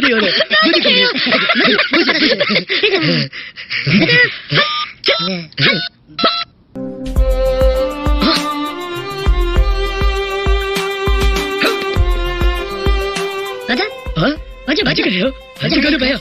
முடியாது. आज गयो आज गर्नु भयो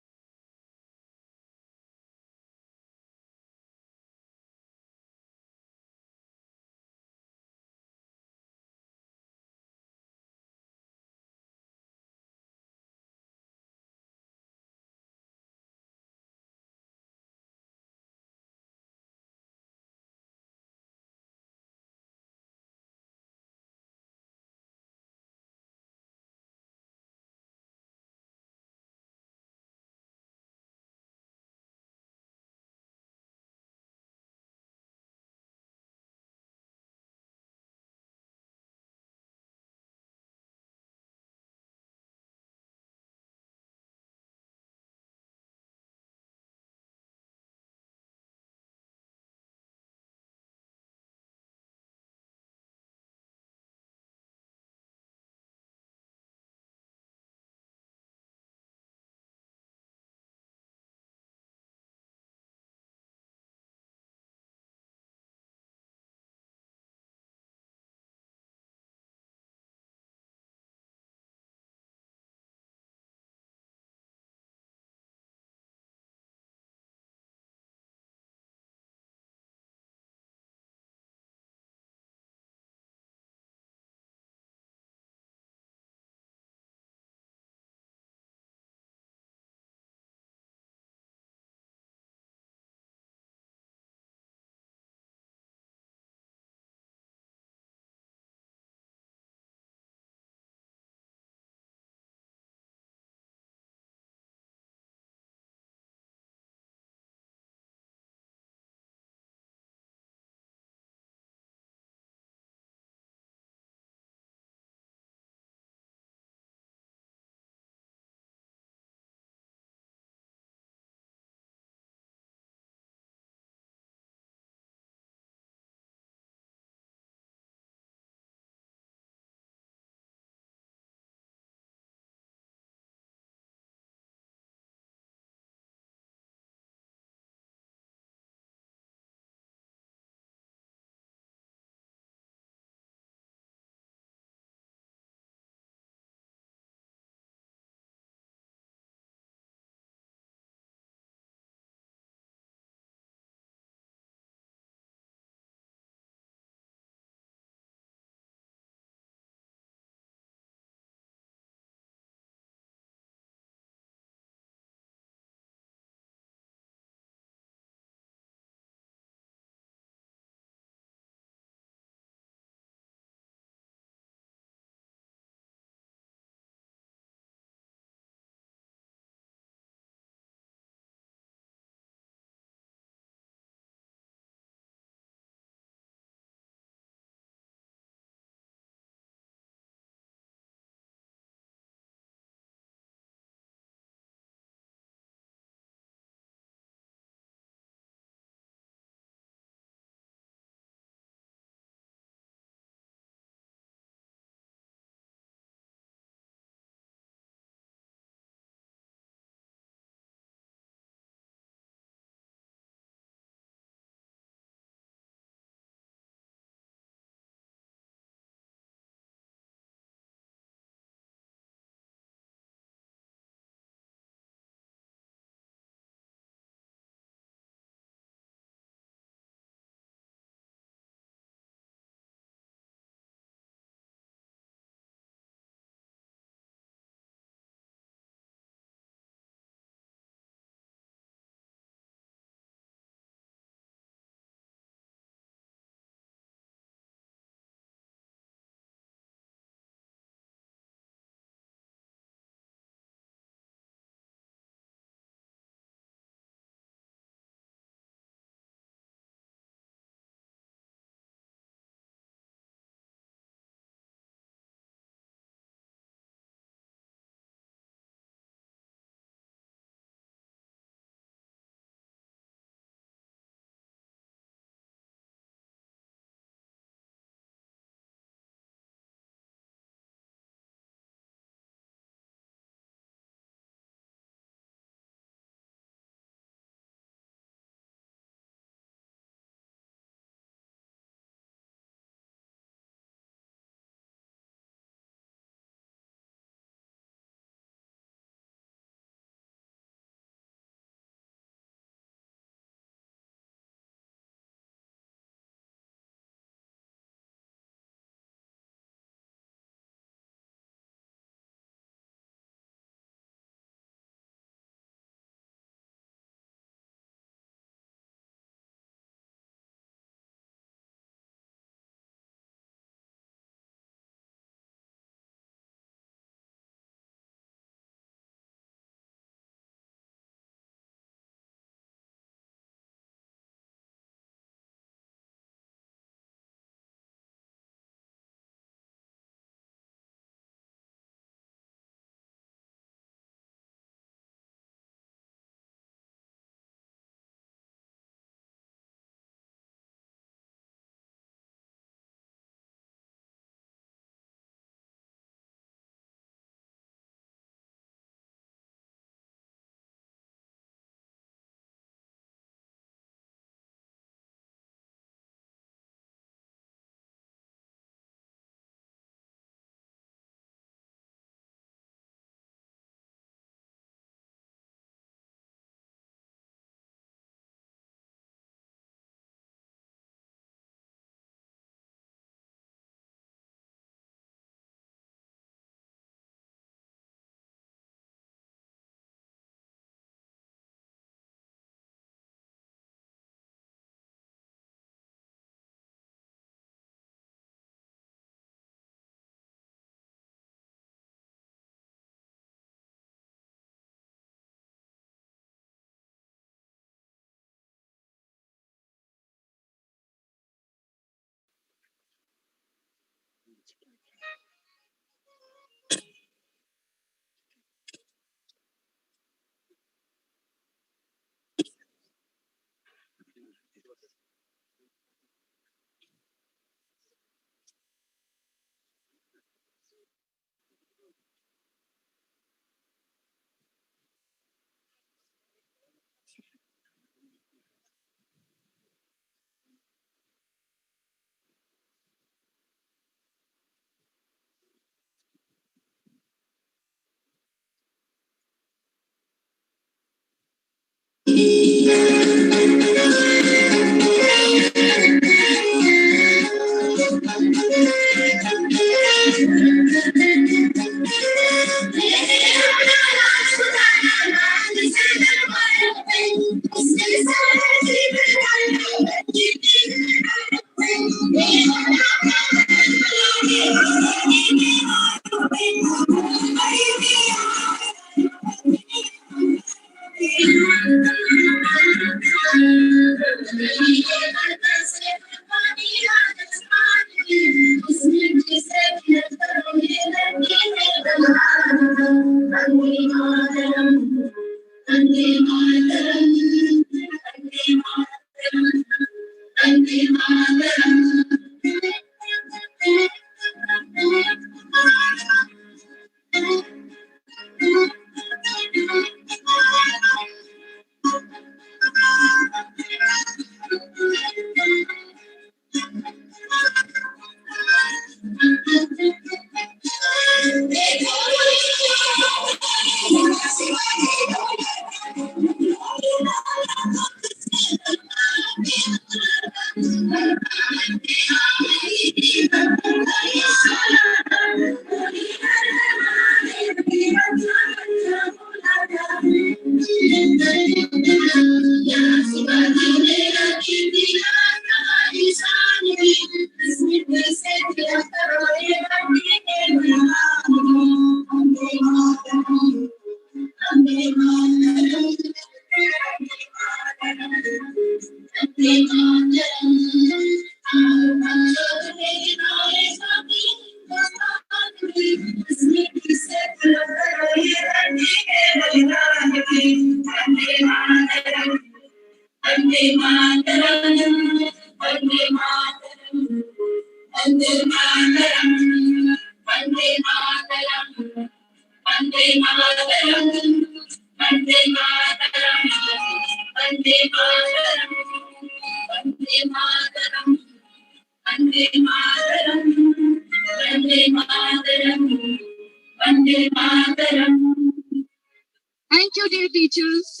Thank you, dear teachers.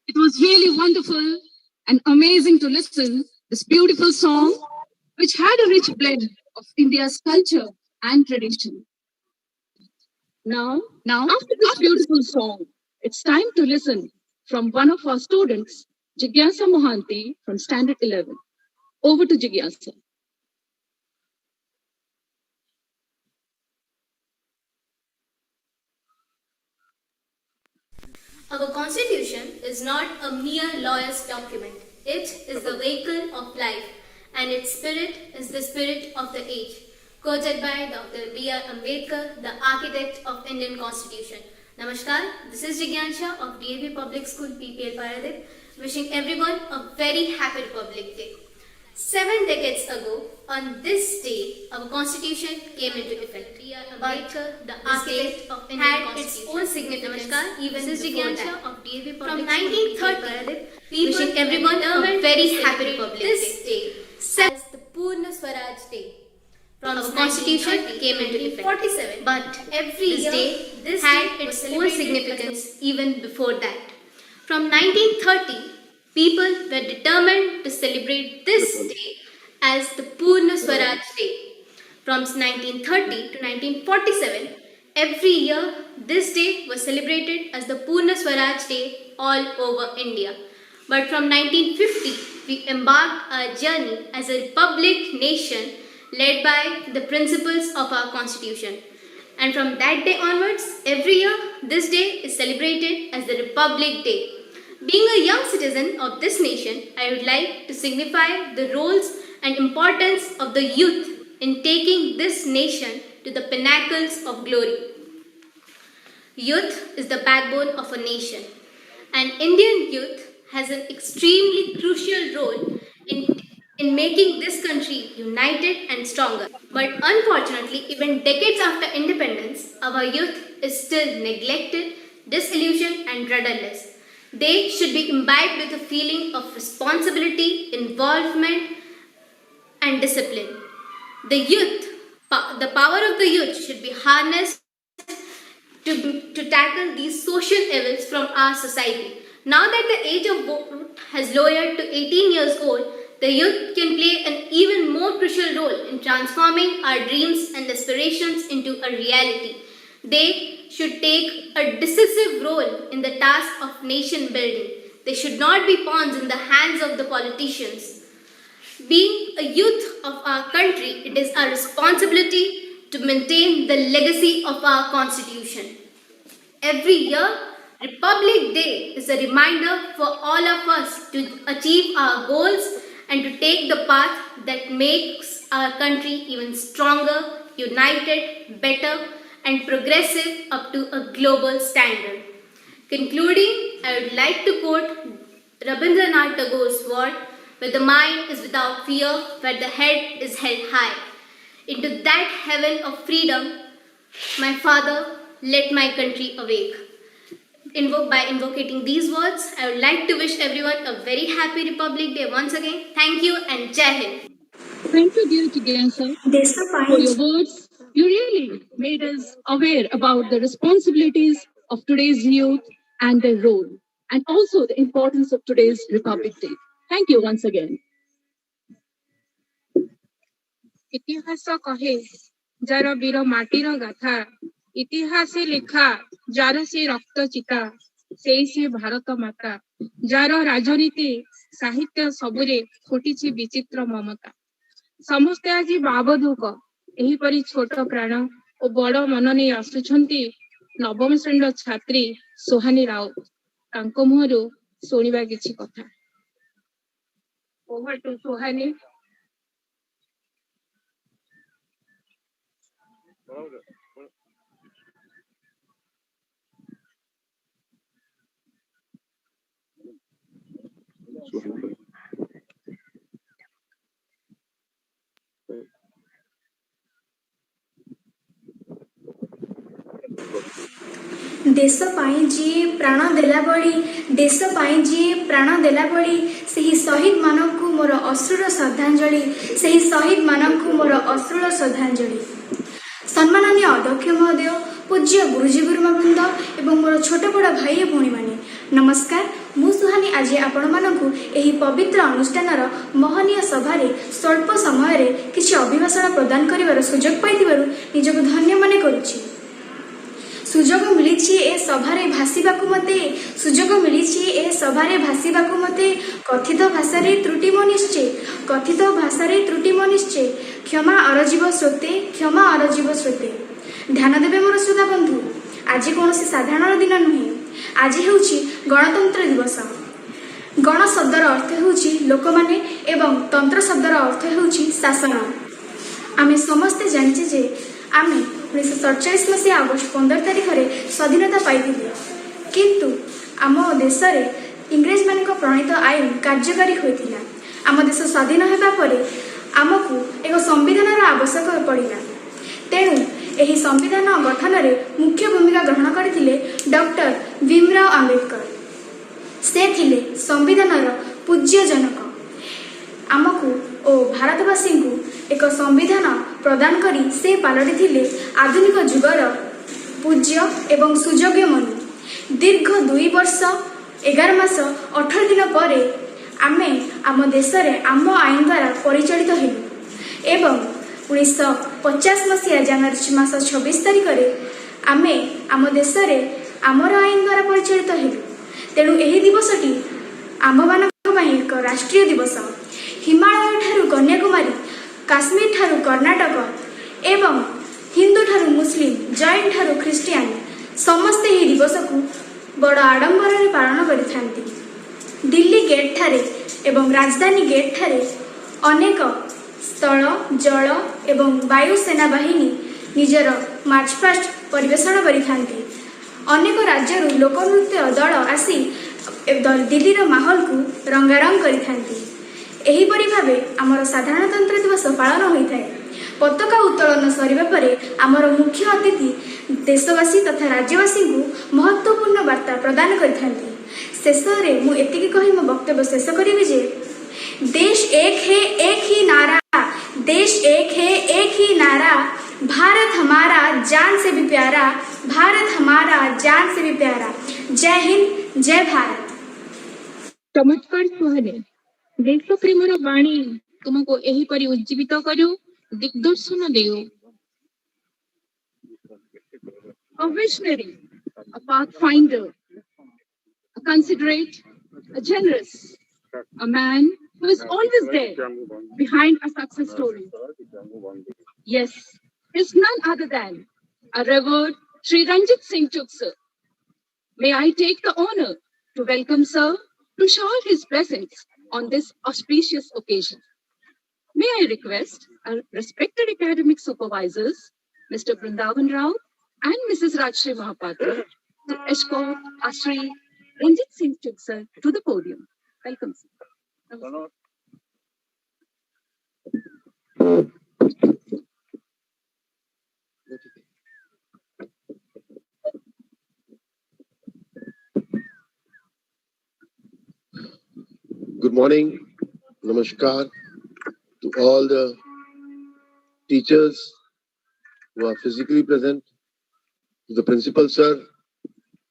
It was really wonderful and amazing to listen this beautiful song, which had a rich blend of India's culture and tradition. Now, after this beautiful song, it's time to listen from one of our students, Jigyasa Mohanty from Standard 11. Over to Jigyasa. Our constitution is not a mere lawyer's document. It is the vehicle of life, and its spirit is the spirit of the age. Quoted by Dr. B.R. Ambedkar, the architect of Indian Constitution. Namaskar, this is Jigyansha of DAV Public School PPL Paradip, wishing everyone a very happy Republic Day. 7 decades ago, on this day, our constitution came into effect. Ambedkar, the architect of Indian had its own significance. Namaskar, even before that. Of DAV from 1930, wishing everyone a very happy Republic Day. This day, as the Purna Swaraj Day. From our constitution came into effect. 47, but every year this had its own significance even before that. From 1930, people were determined to celebrate this day as the Purna Swaraj Day. From 1930 to 1947, every year this day was celebrated as the Purna Swaraj Day all over India. But from 1950, we embarked our journey as a republic nation led by the principles of our constitution. And from that day onwards, every year this day is celebrated as the Republic Day. Being a young citizen of this nation, I would like to signify the roles and importance of the youth in taking this nation to the pinnacles of glory. Youth is the backbone of a nation, and Indian youth has an extremely crucial role in making this country united and stronger. But unfortunately, even decades after independence, our youth is still neglected, disillusioned, and rudderless. They should be imbibed with a feeling of responsibility, involvement, and discipline. The power of the youth should be harnessed to tackle these social evils from our society. Now that the age of vote has lowered to 18 years old, the youth can play an even more crucial role in transforming our dreams and aspirations into a reality. They should take a decisive role in the task of nation building. They should not be pawns in the hands of the politicians. Being a youth of our country, it is our responsibility to maintain the legacy of our constitution. Every year, Republic Day is a reminder for all of us to achieve our goals and to take the path that makes our country even stronger, united, better, and progressive up to a global standard. Concluding, I would like to quote Rabindranath Tagore's word, where the mind is without fear, where the head is held high. Into that heaven of freedom, my Father, let my country awake. By invocating these words, I would like to wish everyone a very happy Republic Day once again. Thank you and Jai Hind. Thank you, dear Jigyasa, for your words. You really made us aware about the responsibilities of today's youth and their role, and also the importance of today's Republic Day. Thank you once again. ইতিহাস কহে যার বীর মাটির গাথা ইতিহাসে লেখা যার সে রক্ত চিতা সেই সে ଭାରତ ମାତା ଯାର ରାଜନୀତି ସାହିତ୍ୟ ସବୁରେ ଫୁଟିଛି ବିଚିତ୍ର ମମତା ସମସ୍ତେ ଆଜି ଭାବଧୂକ ଏହିପରି ଛୋଟ ପ୍ରାଣ ଓ ବଡ ମନ ନେଇ ଆସୁଛନ୍ତି ନବମ ଶ୍ରେଣୀର ଛାତ୍ରୀ ସୁହାନୀ ରାଉତ ତାଙ୍କ ମୁହଁରୁ ଶୁଣିବା କିଛି କଥା Over to Suhani. देश पाई जी प्राण देला बड़ी देश पाई जी प्राण देला बड़ी सही शहीद मानकु मोर अश्रुर श्रद्धांजलि सही शहीद मानकु मोर अश्रुर श्रद्धांजलि सम्माननीय अध्यक्ष महोदय पूज्य गुरुजी गुरुमावृंद एवं मोर छोट बड़ भाई भौणी माने नमस्कार मु सुहानी आज आपण मानकु एही पवित्र अनुष्ठानर महनीय सभारे स्वल्प समय रे किछि अभिभाषण प्रदान करिवार सुजोग पाइतिबारु निजको धन्य माने करूछि सुजोग मिली ए सभारे भाषिबाकु मते सुजोग मिली ए सभारे भाषिबाकु मते कथित भाषारे त्रुटि मनिश्चे कथित भाषारे त्रुटि मनिश्चे क्षमा अरजीव श्रोते ध्यान देवे मोर श्रोता बंधु आज कौन साधारण दिन नुहे आज हेउछि गणतंत्र दिवस गण शब्दर अर्थ हेउछि लोक माने एवं तंत्र शब्दर अर्थ हेउछि शासन आमे समस्ते जानिछे जे आमे 1947 मसीहा अगस्ट 15 तारिख में स्वाधीनता पाई किंतु आम देश में इंग्रेज मान प्रणीत आईन कार्यकारी होता आम देश स्वाधीन होगापर आमको एक संविधान आवश्यक पड़ा तेणु यही संविधान गठन में मुख्य भूमिका ग्रहण करते डॉक्टर भीमराव आंबेडकर से थिले संविधान पूज्य जनक आमको ओ भारतवासी को एक संविधान प्रदान करी से पालटी थिले आधुनिक जुगर पूज्य एवं सुयोग्य मनु दीर्घ 2 वर्ष 11 मास 18 दिन पर आमे आम देश में आम आईन द्वारा परिचालित हेलु एवं 1950 मसीहा जनवरी मास 26 तारिख में आमे आम देश में आमर आईन द्वारा परिचालित हेलु तेणु यही दिवसटी आम मान एक राष्ट्रीय दिवस हिमालय ठारू कन्याकुमारी काश्मीर ठारू कर्णाटक एवं हिंदू ठारू मुस्लिम जैन ठारू ख्रीस्टियान समस्ते ही दिवस को बड़ आडंबर पालन करिथांती दिल्ली गेट ठारे एवं राजधानी गेट ठारे अनेक स्थल जल एवं वायु सेना बाहिनी निजर मार्चपास्ट परिवेषण करिथांती अनेक राज्य लोकनृत्य दल आसी दिल्ली माहौल को रंगारंग करिथांती एहीपरि भावे आमर साधारणतंत्र दिवस पालन होता है पताका उत्तोलन सरिबा परे आमर मुख्य अतिथि देशवासी तथा राज्यवासी को महत्वपूर्ण वार्ता प्रदान करिथांती शेष रे मु एतिकी कहि मो वक्तव्य शेष करिबि जे देश एक है एक ही नारा देश एक है एक ही नारा भारत हमारा जान से भी प्यारा भारत हमारा जान से भी प्यारा जय हिंद जय भारत चमत्कार सुहाने देश प्रेमर वाणी तुमको एहीपरि उज्जीवित करू दिग्दर्शन देऊ A visionary, a pathfinder, a considerate, a generous, a man who is always there behind a success story. Yes, is none other than a revered Sri Ranjit Singh Chugh sir. May I take the honor to welcome sir to shower his blessings on this auspicious occasion. May I request our respected academic supervisors, Mr. Vrindavan Rao and Mrs. Rajshri Mahapatra to escort Ashri Ranjit Singh Chuksar to the podium. Welcome, sir. Good morning, namaskar to all the teachers who are physically present, to the principal sir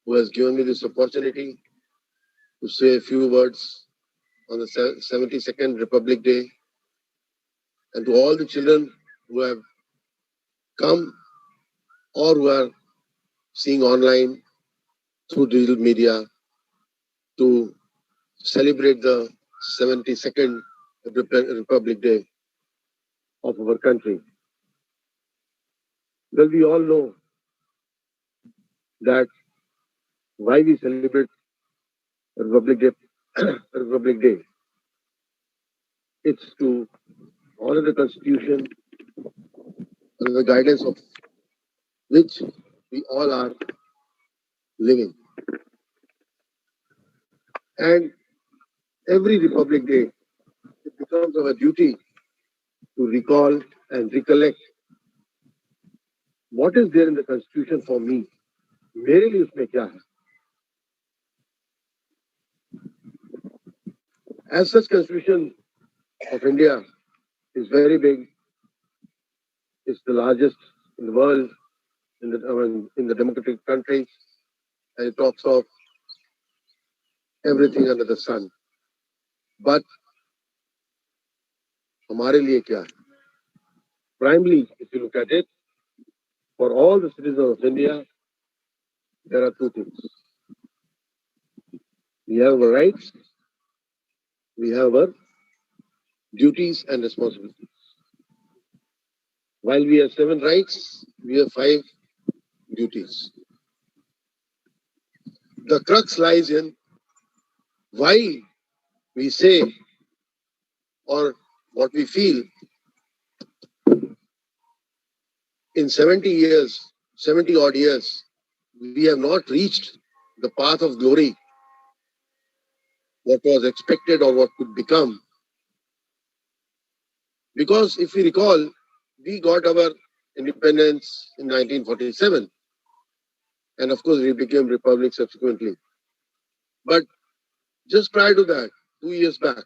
who has given me this opportunity to say a few words on the 72nd Republic Day, and to all the children who have come or who are seeing online through digital media to celebrate the 72nd Republic Day of our country. Well, we all know that why we celebrate Republic Day. Republic Day. It's to honor the Constitution under the guidance of which we all are living. And every Republic Day, it becomes our duty to recall and recollect what is there in the Constitution for me. मेरे लिए उसमें क्या है? As such, Constitution of India is very big. It's the largest in the world, in the democratic countries, and it talks of everything under the sun. But हमारे लिए क्या है? Primarily, if you look at it, for all the citizens of India, there are two things. We have our rights, we have our duties and responsibilities. While we have 7 rights, we have 5 duties. The crux lies in why we say or what we feel in 70 odd years, we have not reached the path of glory, what was expected or what could become. Because if we recall, we got our independence in 1947, and of course we became republic subsequently. But just prior to that, 2 years back,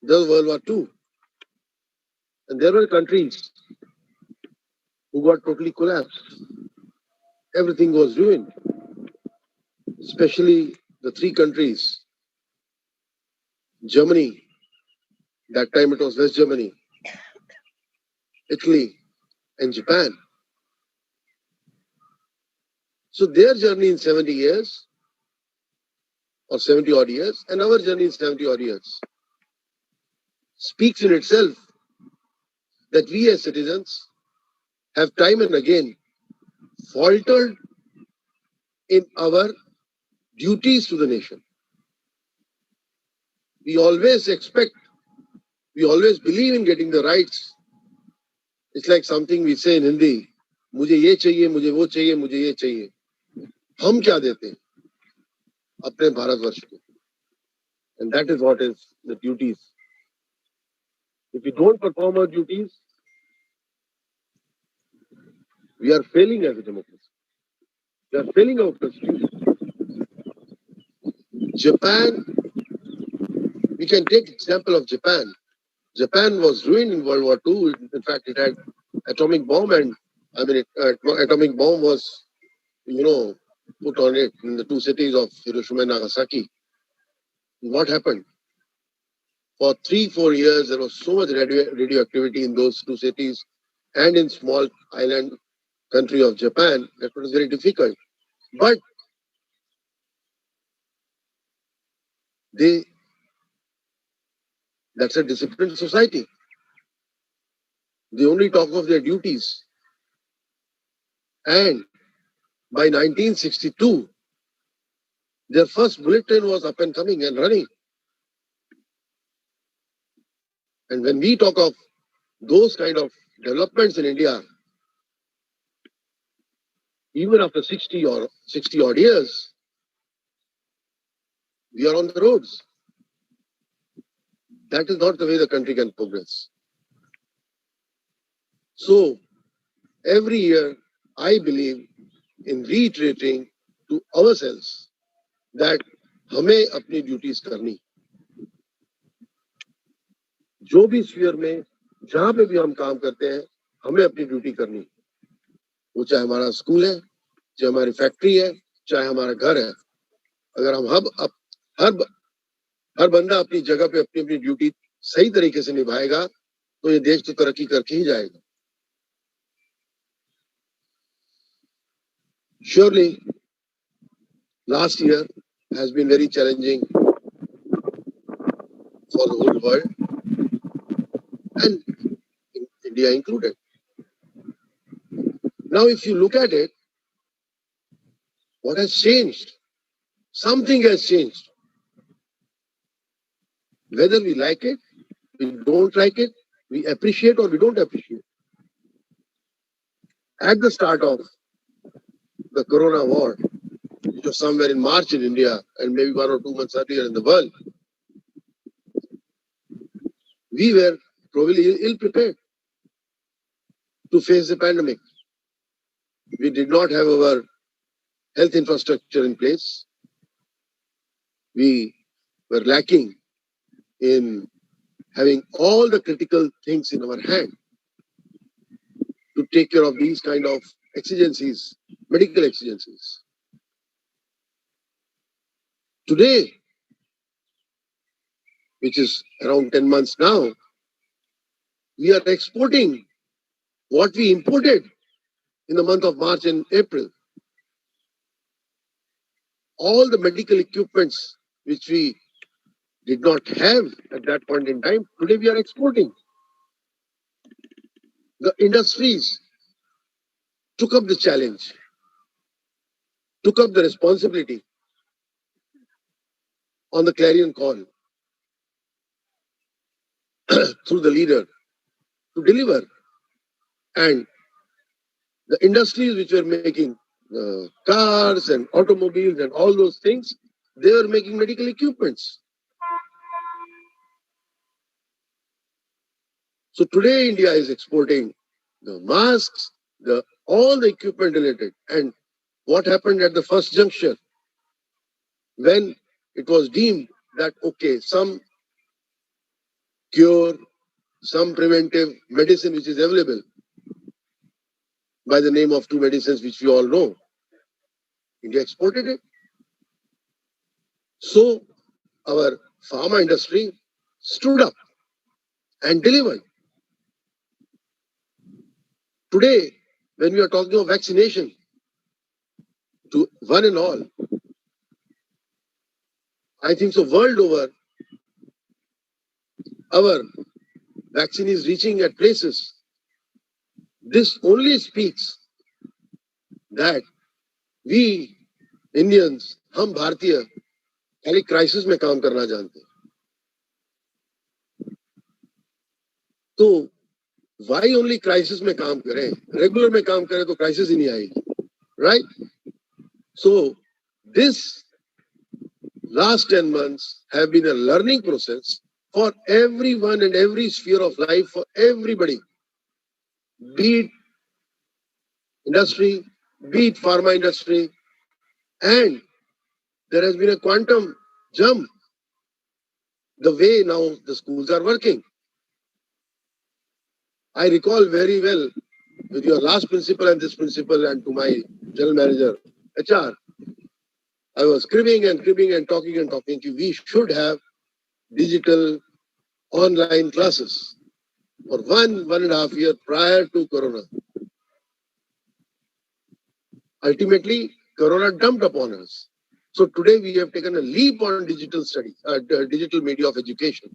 there was World War II, and there were countries who got totally collapsed. Everything was ruined, especially the 3 countries. Germany, that time it was West Germany, Italy, and Japan. So their journey in 70 years, or 70 odd years, and our journey in 70 odd years, speaks in itself that we as citizens have time and again faltered in our duties to the nation. We always expect, we always believe in getting the rights. It's like something we say in Hindi, मुझे ये चाहिए, मुझे वो चाहिए, मुझे ये चाहिए. हम क्या देते हैं अपने भारतवर्ष को? And that is what is the duties. If we don't perform our duties, we are failing as a democracy. We are failing our constitution. Japan, we can take example of Japan. Japan was ruined in World War II. In fact, it had atomic bomb, and atomic bomb was, put on it in the 2 cities of Hiroshima and Nagasaki. What happened? For 3-4 years, there was so much radioactivity in those 2 cities and in small island country of Japan that it was very difficult. But that's a disciplined society. They only talk of their duties. And by 1962, their first bullet train was up and coming and running. And when we talk of those kind of developments in India, even after 60 odd years, we are on the roads. That is not the way the country can progress. So every year, I believe in reiterating to ourselves that हमें अपनी duties करनी, जो भी sphere में जहां पे भी हम काम करते हैं, हमें अपनी ड्यूटी करनी, वो चाहे हमारा स्कूल है, चाहे हमारी फैक्ट्री है, चाहे हमारा घर है. अगर हम हर बंदा अपनी जगह पे अपनी अपनी ड्यूटी सही तरीके से निभाएगा तो ये देश तो तरक्की करके ही जाएगा. Surely, last year has been very challenging for the whole world and India included. Now, if you look at it, what has changed? Something has changed. Whether we like it, we don't like it, we appreciate or we don't appreciate. At the start of the Corona war, which was somewhere in March in India and maybe 1 or 2 months earlier in the world, we were probably ill prepared to face the pandemic. We did not have our health infrastructure in place. We were lacking in having all the critical things in our hand to take care of these kind of exigencies, medical exigencies. Today, which is around 10 months now, we are exporting what we imported in the month of March and April. All the medical equipments which we did not have at that point in time, today we are exporting. The industries took up the challenge, took up the responsibility on the clarion call through the leader to deliver. And the industries which were making cars and automobiles and all those things, they were making medical equipments. So today India is exporting the masks, all the equipment related. And what happened at the first juncture when it was deemed that, okay, some cure, some preventive medicine which is available by the name of 2 medicines which we all know, India exported it. So our pharma industry stood up and delivered. Today, when we are talking of vaccination to one and all, I think so world over, our vaccine is reaching at places. This only speaks that we Indians, हम भारतीय खाली crisis में काम करना जानते हैं. तो why only crisis में काम करें? Regular में काम करें तो crisis ही नहीं आएगी, right? So this last 10 months have been a learning process for everyone and every sphere of life, for everybody, be it industry, be it pharma industry, and there has been a quantum jump the way now the schools are working. I recall very well with your last principal and this principal and to my general manager, HR, I was cribbing and talking. We should have digital online classes for 1.5 years prior to Corona. Ultimately, Corona dumped upon us. So today we have taken a leap on digital studies, digital media of education.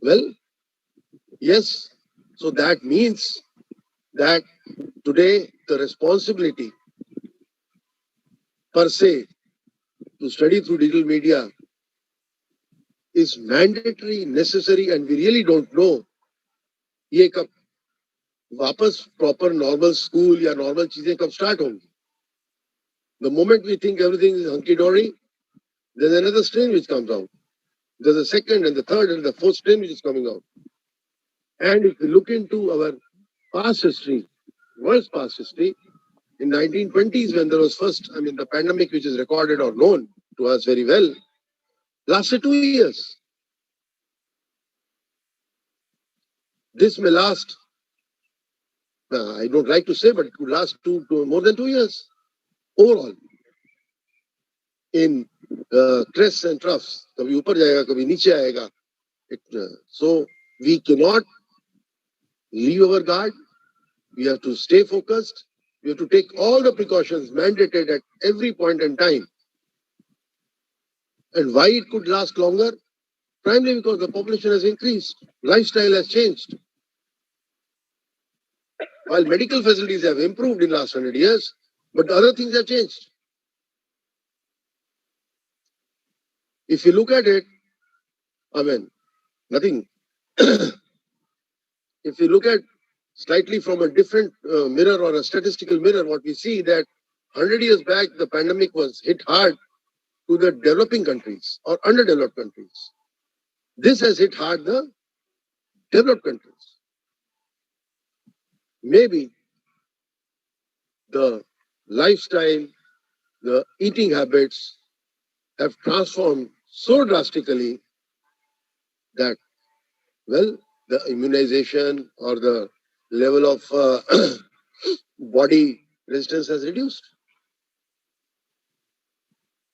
Well, yes, so that means that today the responsibility per se to study through digital media is mandatory, necessary, and we really don't know ye kab वापस proper normal school या normal चीजें कब start होंगी? The moment we think everything is hunky-dory, there's another strain which comes out. There's a second and the third and the fourth strain which is coming out. And if you look into our past history, world's past history, in 1920s when there was first, the pandemic which is recorded or known to us very well, lasted 2 years. This may last, I don't like to say, but it could last more than 2 years overall. In crests and troughs, कभी ऊपर जाएगा, कभी नीचे आएगा. So we cannot leave our guard. We have to stay focused. We have to take all the precautions mandated at every point in time. And why it could last longer? Primarily because the population has increased, lifestyle has changed. While medical facilities have improved in the last 100 years, but other things have changed. If you look at it, nothing. If you look at slightly from a different mirror or a statistical mirror, what we see that 100 years back, the pandemic was hit hard to the developing countries or underdeveloped countries. This has hit hard the developed countries. Maybe the lifestyle, the eating habits have transformed so drastically that, well, the immunization or the level of body resistance has reduced.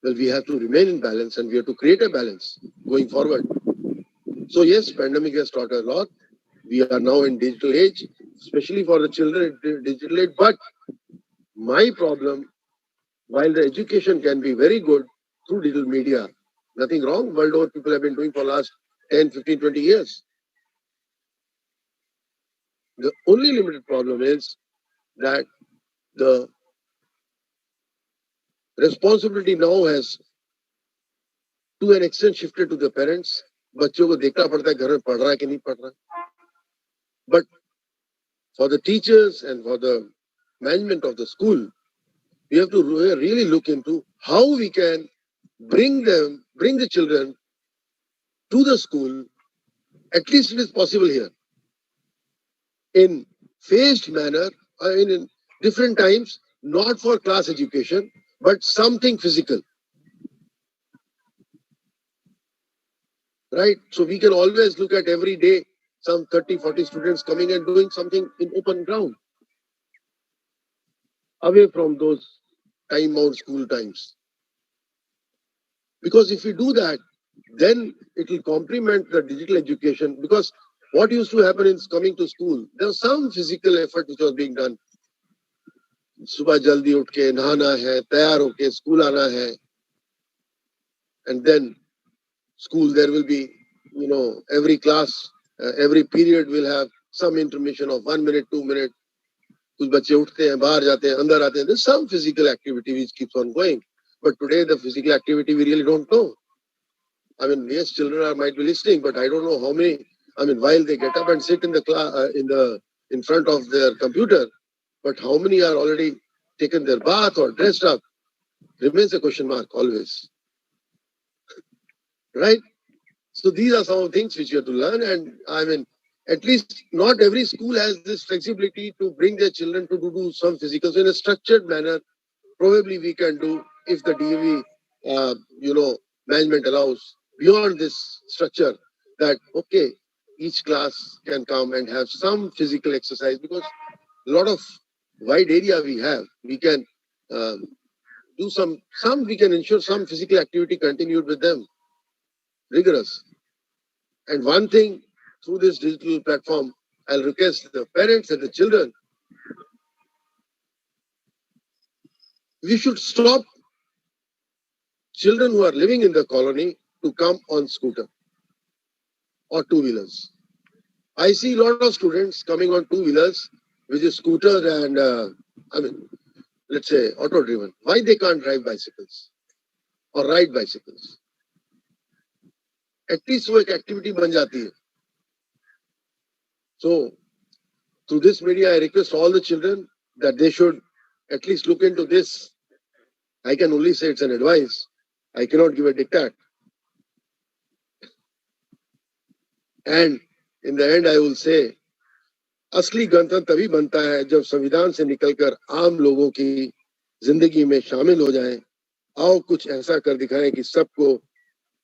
Well, we have to remain in balance and we have to create a balance going forward. So yes, pandemic has taught a lot. We are now in digital age, especially for the children, digital age. But my problem, while the education can be very good through digital media, nothing wrong. World over, people have been doing for the last 10, 15, 20 years. The only limited problem is that the responsibility now has to an extent shifted to the parents. बच्चों को देखना पड़ता है घर में पढ़ रहा है कि नहीं पढ़ रहा. But for the teachers and for the management of the school, we have to really look into how we can bring the children to the school. At least it is possible here in phased manner, in different times, not for class education, but something physical. Right? So we can always look at every day some 30, 40 students coming and doing something in open ground, away from those time-bound school times. Because if we do that, then it will complement the digital education. Because what used to happen is coming to school, there was some physical effort which was being done. सुबह जल्दी उठ के नहाना है, तैयार होके school आना है, and then school there will be, every class, every period will have some intermission of 1 minute, 2 minutes. कुछ बच्चे उठते हैं, बाहर जाते हैं, अंदर आते हैं. There's some physical activity which keeps on going. But today the physical activity we really don't know. Yes, children might be listening, but I don't know how many. While they get up and sit in the class, in front of their computer, but how many are already taken their bath or dressed up remains a question mark always. Right? So these are some of the things which you have to learn, and at least not every school has this flexibility to bring their children to do some physical. So in a structured manner, probably we can do if the DAV, management allows beyond this structure that, okay, each class can come and have some physical exercise because a lot of wide area we have. We can do we can ensure some physical activity continued with them, rigorous. And one thing through this digital platform, I'll request the parents and the children, we should stop children who are living in the colony to come on scooter or two-wheelers. I see a lot of students coming on two-wheelers, which is scooter and, let's say, auto-driven. Why they can't drive bicycles or ride bicycles? At least वो एक activity बन जाती है. So, Through this media, I request all the children that they should at least look into this. I can only say it's an advice. I cannot give a diktat. And in the end, I will say, असली गणतंत्र तभी बनता है जब संविधान से निकलकर आम लोगों की जिंदगी में शामिल हो जाएं। आओ कुछ ऐसा कर दिखाएं कि सबको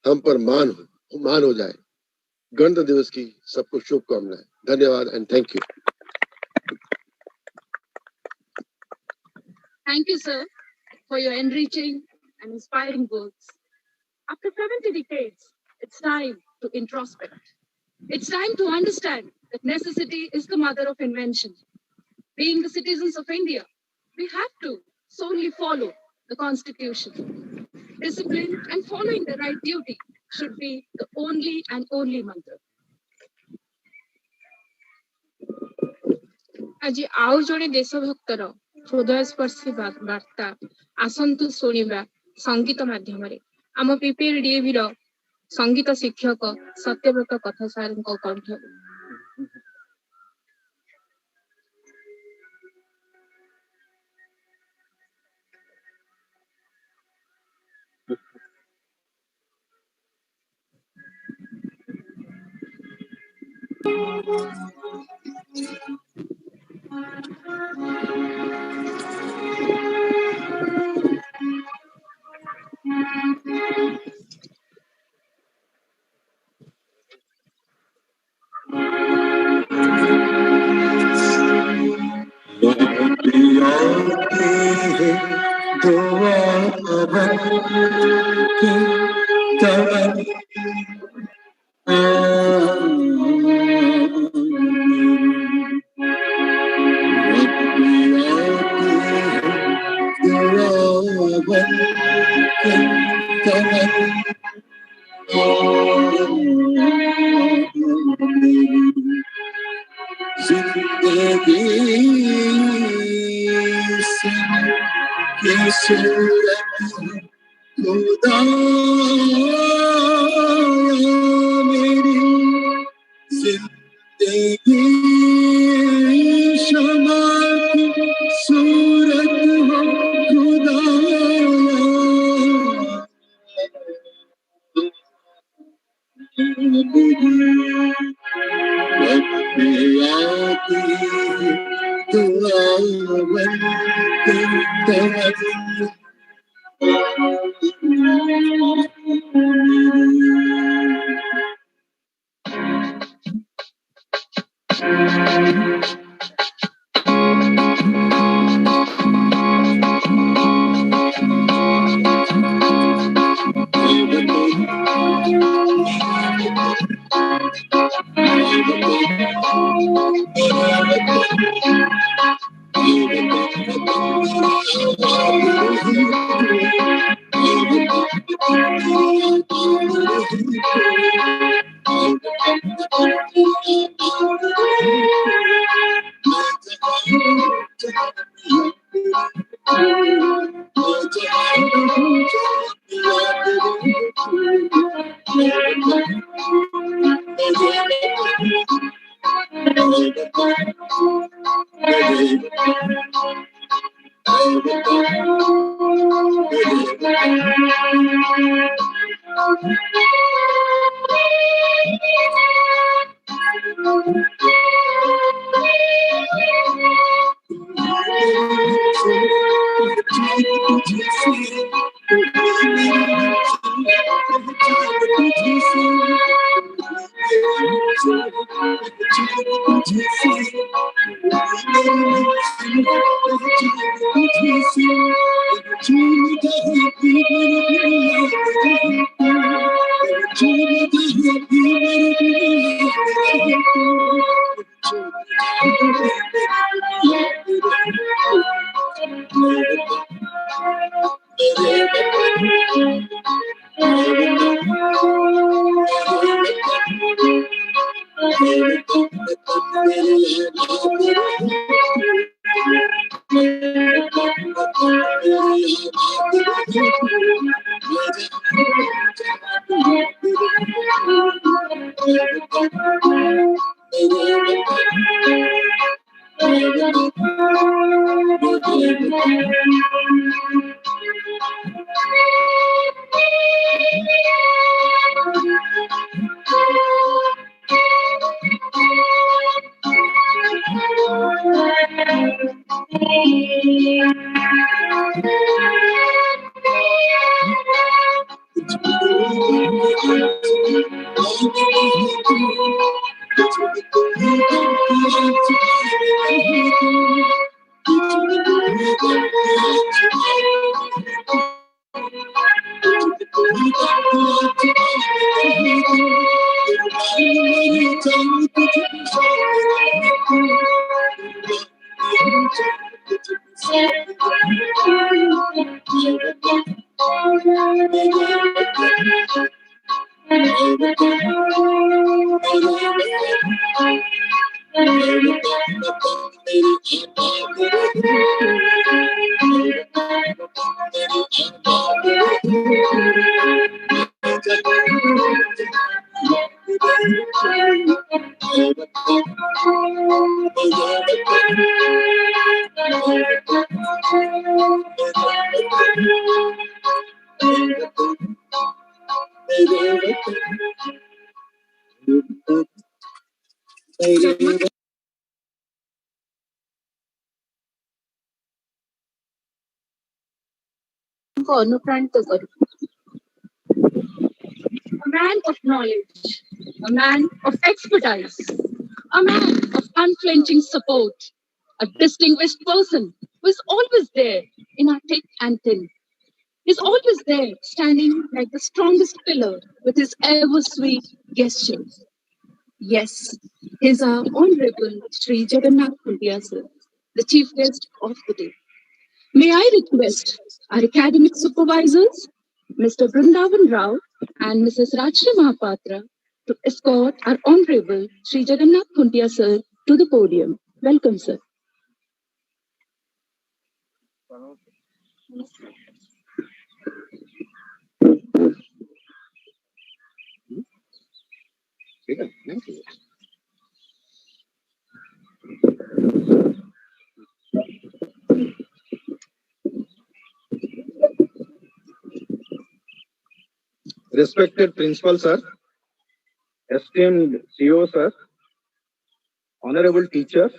हम पर मान हो जाए। गणतंत्र दिवस की सबको शुभकामनाएं। धन्यवाद and thank you. Thank you, sir, for your enriching and inspiring words. After 70 decades, it's time to introspect. It's time to understand that necessity is the mother of invention. Being the citizens of India, we have to solely follow the Constitution. Discipline and following the right duty should be the only and only mantra. ଆଜି ଆଉ ଜଣେ ଦେଶଭକ୍ତର ହୃଦୟସ୍ପର୍ଶୀ ବାର୍ତ୍ତା ଆସନ୍ତୁ ଶୁଣିବା ସଙ୍ଗୀତ ମାଧ୍ୟମରେ। ଆମ ପିପିଏଲ DAV ର ସଙ୍ଗୀତ ଶିକ୍ଷକ ସତ୍ୟବ୍ରତ କଥା ସାରଙ୍କ କଣ୍ଠରୁ। अनुप्राणित करू. A man of knowledge, a man of expertise, a man of unflinching support, a distinguished person who is always there in our thick and thin. He's always there, standing like the strongest pillar with his ever sweet gestures. Yes, he's our Honorable Sri Jagannath Pundiya sir, the chief guest of the day. May I request our academic supervisors, Mr. Brindavan Rao and Mrs. Rajshri Mahapatra, to escort our Honorable Sri Jagannath Pundiya sir to the podium. Welcome, sir. Thank you. Respected Principal Sir, esteemed CEO Sir, honorable teachers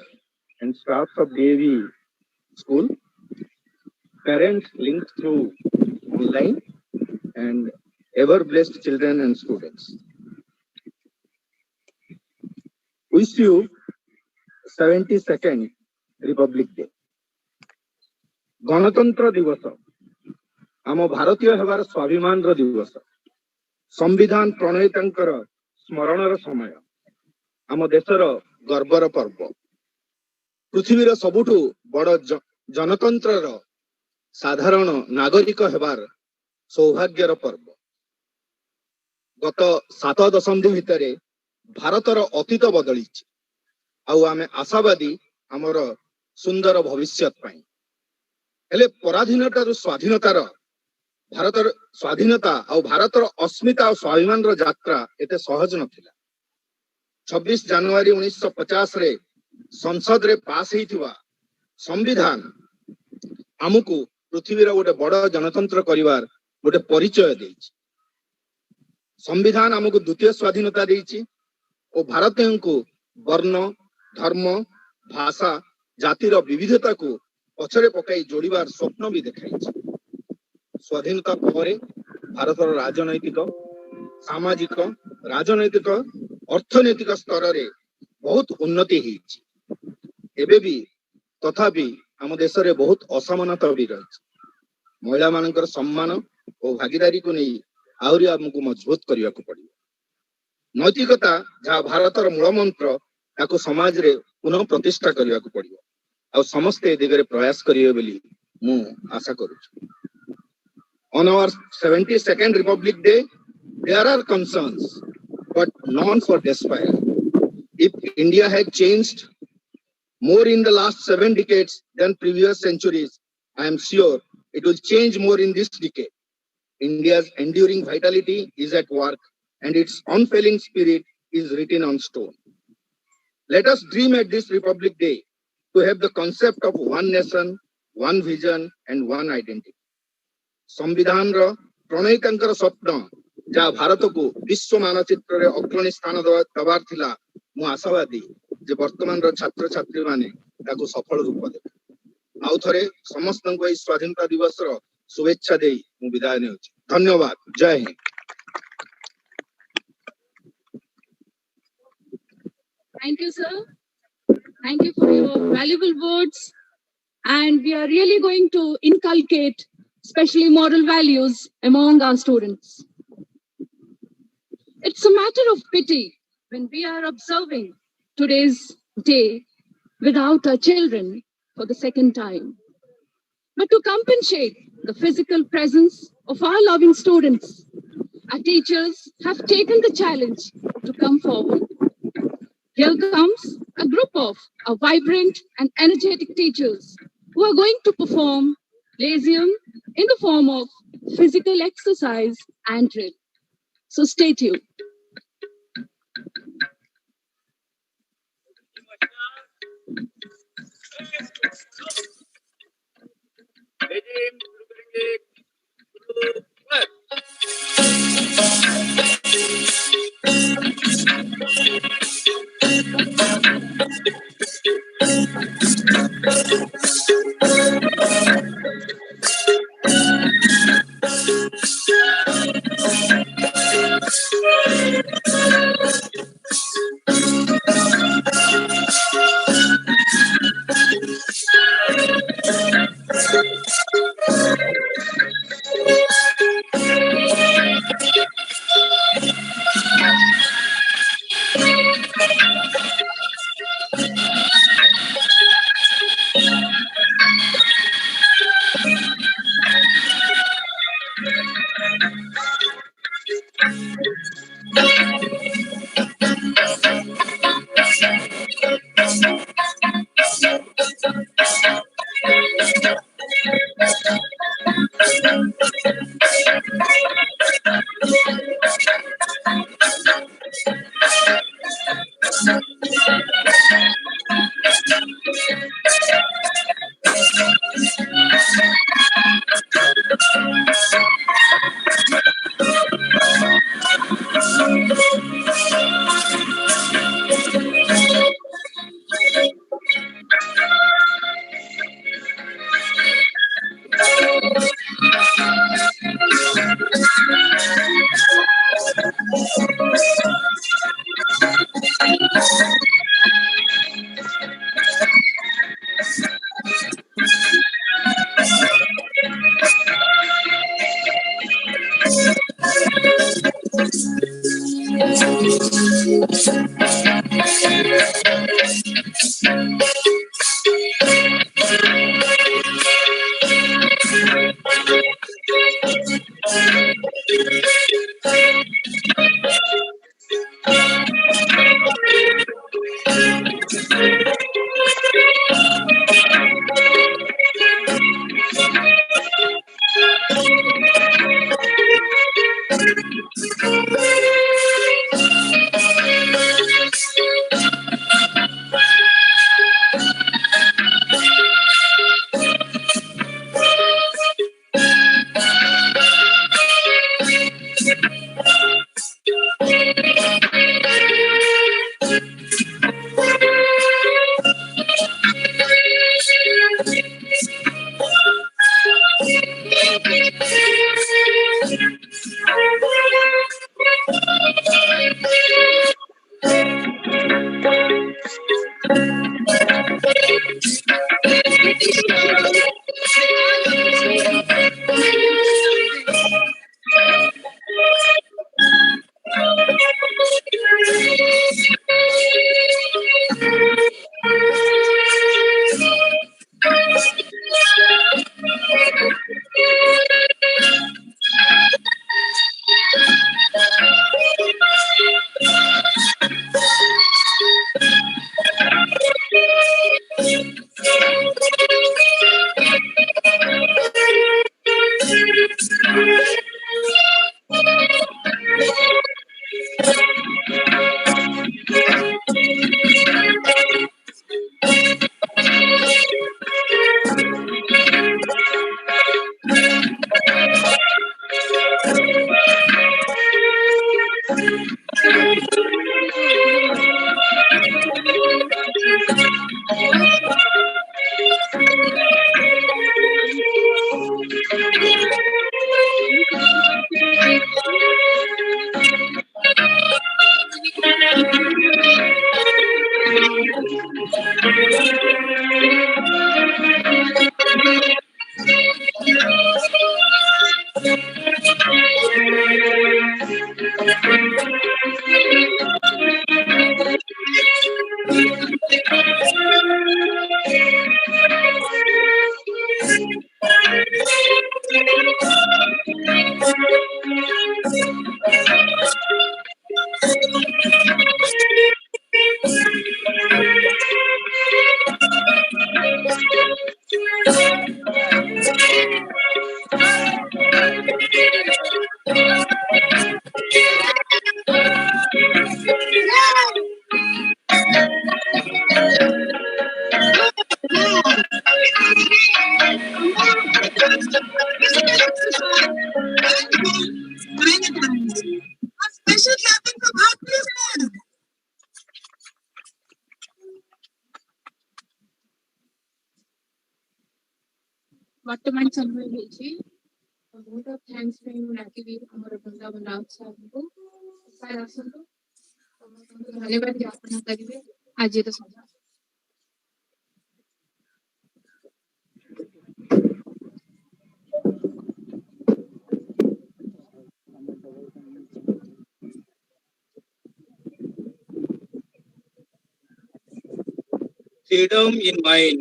and staffs of DAV School, parents linked through online, and ever-blessed children and students. Wish you 72nd Republic Day. गणतंत्र दिवस आम भारतीय हेबार स्वाभिमान दिवस संविधान प्रणेतांकर स्मरणर समय आम देशर गर्वर पर्व पृथ्वीर सबुठु बड़ जनतंत्रर साधारण नागरिक हेबार सौभाग्यर पर्व गत 7 दशंधि भितर भारतर अतीत बदली आमे आशावादी आमर सुंदर भविष्य हेले पराधीनतार स्वाधीनतार भारतर स्वाधीनता और भारतर अस्मिता और स्वाभिमान यात्रा एते सहज नथिला 26 जनवरी 1950 रे संसद रे पास हेतिवा संविधान आमको पृथ्वीर गोटे बड़ जनतंत्र करिवार गोटे परिचय देछि संविधान आमको द्वितीय स्वाधीनता देछि और भारतीय को वर्ण धर्म भाषा जातिर विविधता को पछरे पकाई जोड़ीबार स्वप्न भी देखाई स्वाधीनता पर भारतर राजनैतिक सामाजिक राजनैतिक अर्थनैतिक स्तर रे बहुत उन्नति एबे भी तथापि आम देश रे बहुत असमानता भी रही महिला मानकर सम्मान और भागीदारी को नहीं आहरी आमको मजबूत करने को पड़ो नैतिकता जहाँ भारतर मूल मंत्र ताको समाज रे पुनः प्रतिष्ठा करने को पड़ो आ समस्ते दिगरे प्रयास करिवे बोली मु आशा करूछु On our 72nd Republic Day, there are concerns, but none for despair. If India had changed more in the last 7 decades than previous centuries, I am sure it will change more in this decade. India's enduring vitality is at work, and its unfailing spirit is written on stone. Let us dream at this Republic Day to have the concept of one nation, one vision and one identity. संविधान रो प्रणयितांकर स्वप्न जहाँ भारत को विश्व मानचित्र रे अग्रणी स्थान दबार थिला मु आशावादी जे वर्तमान रो छात्र छात्री माने ताको सफल रूप देबे। आउ थरे समस्त को स्वाधीनता दिवस रो शुभेच्छा देई मु विदाय ने होची। धन्यवाद। जय Hind. Thank you, sir. Thank you for your valuable words. And we are really going to inculcate, especially moral values, among our students. It's a matter of pity when we are observing today's day without our children for the second time. But to compensate the physical presence of our loving students, our teachers have taken the challenge to come forward. Here comes a group of vibrant and energetic teachers who are going to perform Lyceum in the form of physical exercise and drill. So stay tuned. special clapping for Bhartiya sir. ବର୍ତ୍ତମାନ ସମୟ ହେଇଛି ବହୁତ thanks ପାଇଁ ମୁଁ ଡାକିବି ଆମର ବୃନ୍ଦାବନ ରାଉତ ସାର୍ଙ୍କୁ। Sir ଆସନ୍ତୁ, ସମସ୍ତଙ୍କୁ ଧନ୍ୟବାଦ ଜ୍ଞାପନ କରିବେ ଆଜିର ସଭା। Freedom in mind,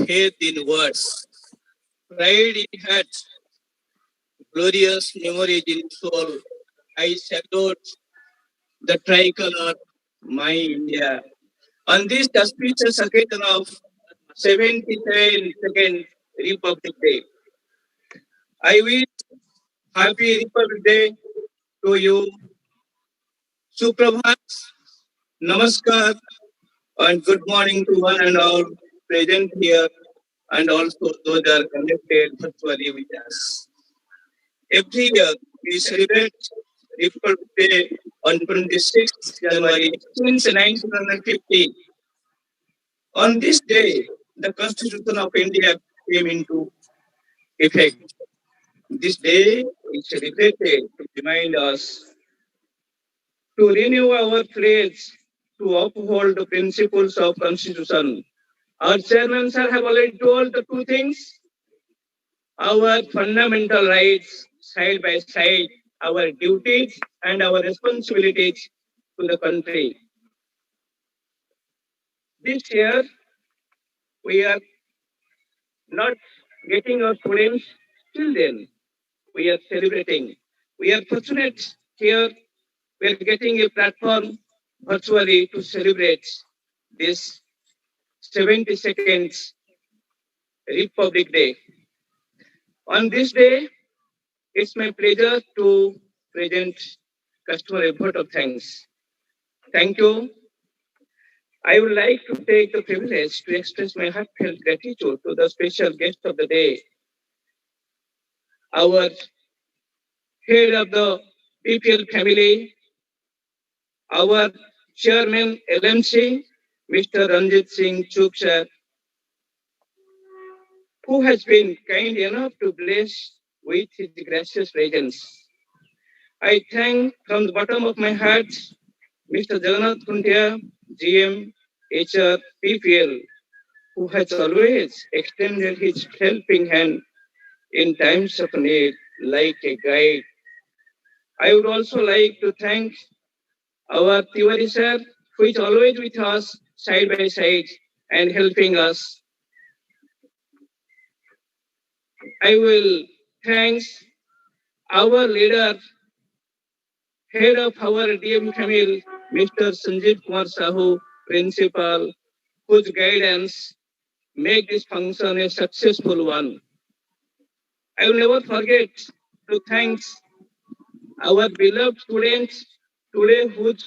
faith in words, pride in heart, glorious memories in soul. I salute the tricolor, my India. On this auspicious occasion of 72nd Republic Day, I wish Happy Republic Day to you. Suprabhat, Namaskar, and good morning to one and all present here, and also those that are connected virtually with us. Every year, we celebrate Republic Day on 26th January since 1950. On this day, the Constitution of India came into effect. This day is celebrated to remind us to renew our pledge to uphold the principles of Constitution. Our chairman sir have already told the two things. Our fundamental rights side by side, our duties and our responsibilities to the country. This year, we are not getting our students children. We are celebrating. We are fortunate here. We are getting a platform virtually to celebrate this 72nd Republic Day. On this day, it's my pleasure to present customary vote of thanks. Thank you. I would like to take the privilege to express my heartfelt gratitude to the special guest of the day, our head of the PPL family, our chairman LMC, Mr. Ranjit Singh Chuk sir, who has been kind enough to bless with his gracious presence. I thank from the bottom of my heart Mr. Jagannath Kuntia, GM, HR, PPL, who has always extended his helping hand in times of need like a guide. I would also like to thank our Tiwari sir, who is always with us side by side and helping us. I will thank our leader, head of our DM family, Mr. Sanjeev Kumar Sahu, principal, whose guidance make this function a successful one. I will never forget to thank our beloved students today whose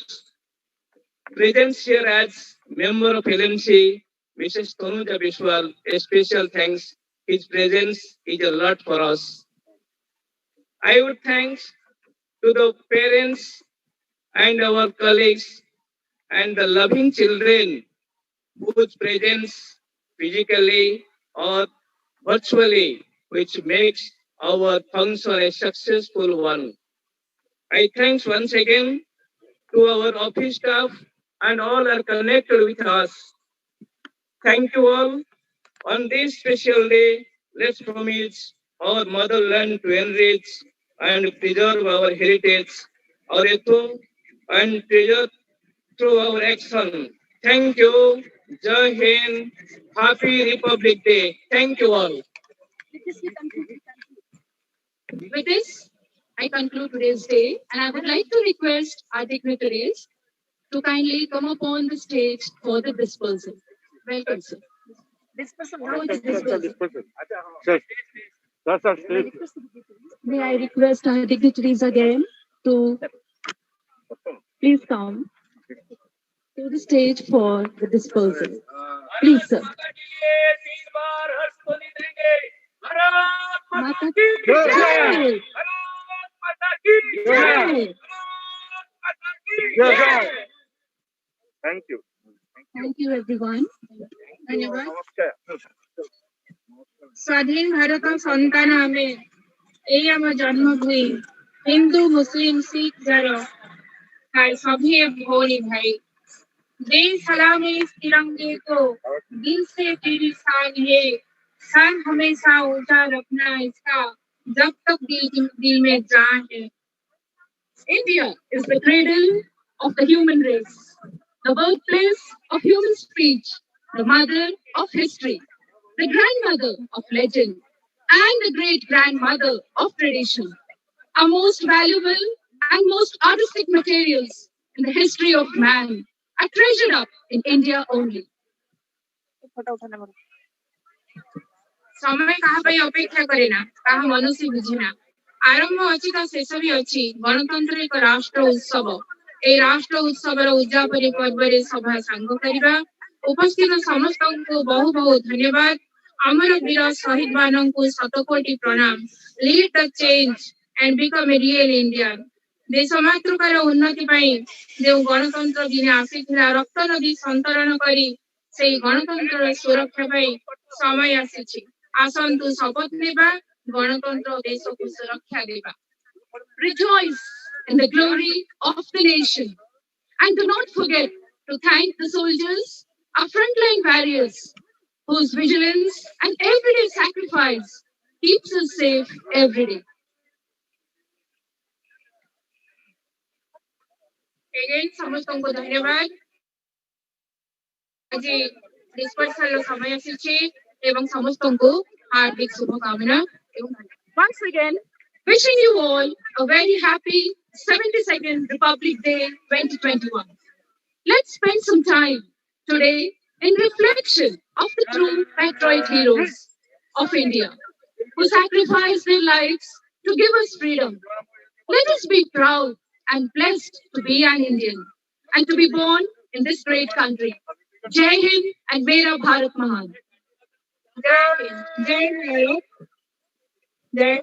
presence here as member of LMC, Mrs. Tanuja Biswal. A special thanks. His presence is a lot for us. I would thank to the parents and our colleagues and the loving children whose presence physically or virtually, which makes our function a successful one. I thanks once again to our office staff and all are connected with us. Thank you all. On this special day, let's promise our motherland to enrich and preserve our heritage, our ethos, and treasure through our action. Thank you. Jai Hind. Happy Republic Day. Thank you all. With this, I conclude today's day, and I would like to request our dignitaries to kindly come upon the stage for the dispersal. Welcome, sir. May I request our dignitaries again to please come to the stage for the dispersal. Please, sir. Thank you. Thank you everyone. धन्यवाद. স্বাধীন ভারত সন্তান ଆମେ এই আমার জন্মভূমি हिंदू मुस्लिम सिख जरो भाई सभी भोनी भाई दे सलाम इस तिरंगे को दिल से तेरी शान है सर हमेशा ऊंचा रखना इसका जब तक दिल में जान है. India is the cradle of the human race, the birthplace of human speech, the mother of history, the grandmother of legend, and the great-grandmother of tradition. Our most valuable and most artistic materials in the history of man are treasured up in India only. समय कहा ପାଇଁ ଅପେକ୍ଷା କରେ ନା ତାହା ମନୁଷ୍ୟ ବୁଝେ ନା ଆରମ୍ଭ ଅଛି ତା ଶେଷ ବି ଅଛି ଗଣତନ୍ତ୍ର ଏକ ରାଷ୍ଟ୍ର ଉତ୍ସବ এই ରାଷ୍ଟ୍ର ଉତ୍ସବର ଉଦ୍ଯାପନୀ ପର୍ବରେ ସଭା ସାଙ୍ଗ କରିବା ଉପସ୍ଥିତ ସମସ୍ତଙ୍କୁ ବହୁ ବହୁ ଧନ୍ୟବାଦ ଆମର ବୀର ଶହୀଦ ମାନଙ୍କୁ ଶତକୋଟି ପ୍ରଣାମ lead the change and become a real Indian. ଦେଶ ମାତୃକାର ଉନ୍ନତି ପାଇଁ ଯେଉଁ ଗଣତନ୍ତ୍ର ଦିନ ଆସିଥିଲା ରକ୍ତ ନଦୀ ସନ୍ତରଣ କରି ସେଇ ଗଣତନ୍ତ୍ରର ସୁରକ୍ଷା ପାଇଁ ସମୟ ଆସିଛି ଆସନ୍ତୁ ଶପଥ ନେବା ଗଣତନ୍ତ୍ର ଦେଶକୁ ସୁରକ୍ଷା ଦେବା. Rejoice in the glory of the nation and do not forget to thank the soldiers, our frontline warriors, whose vigilance and everyday sacrifice keeps us safe every day. Again, ସମସ୍ତଙ୍କୁ ଧନ୍ୟବାଦ. ଆଜି dispersal ସମୟ ଆସିଛି ଏବଂ ସମସ୍ତଙ୍କୁ ହାର୍ଦିକ ଶୁଭକାମନା. Once again, wishing you all a very happy 72nd Republic Day 2021. Let's spend some time today in reflection of the true patriotic heroes of India who sacrificed their lives to give us freedom. Let us be proud and blessed to be an Indian and to be born in this great country. Jai Hind and Mera Bharat Mahan. Jai Hind. Jai Bharat. Jai.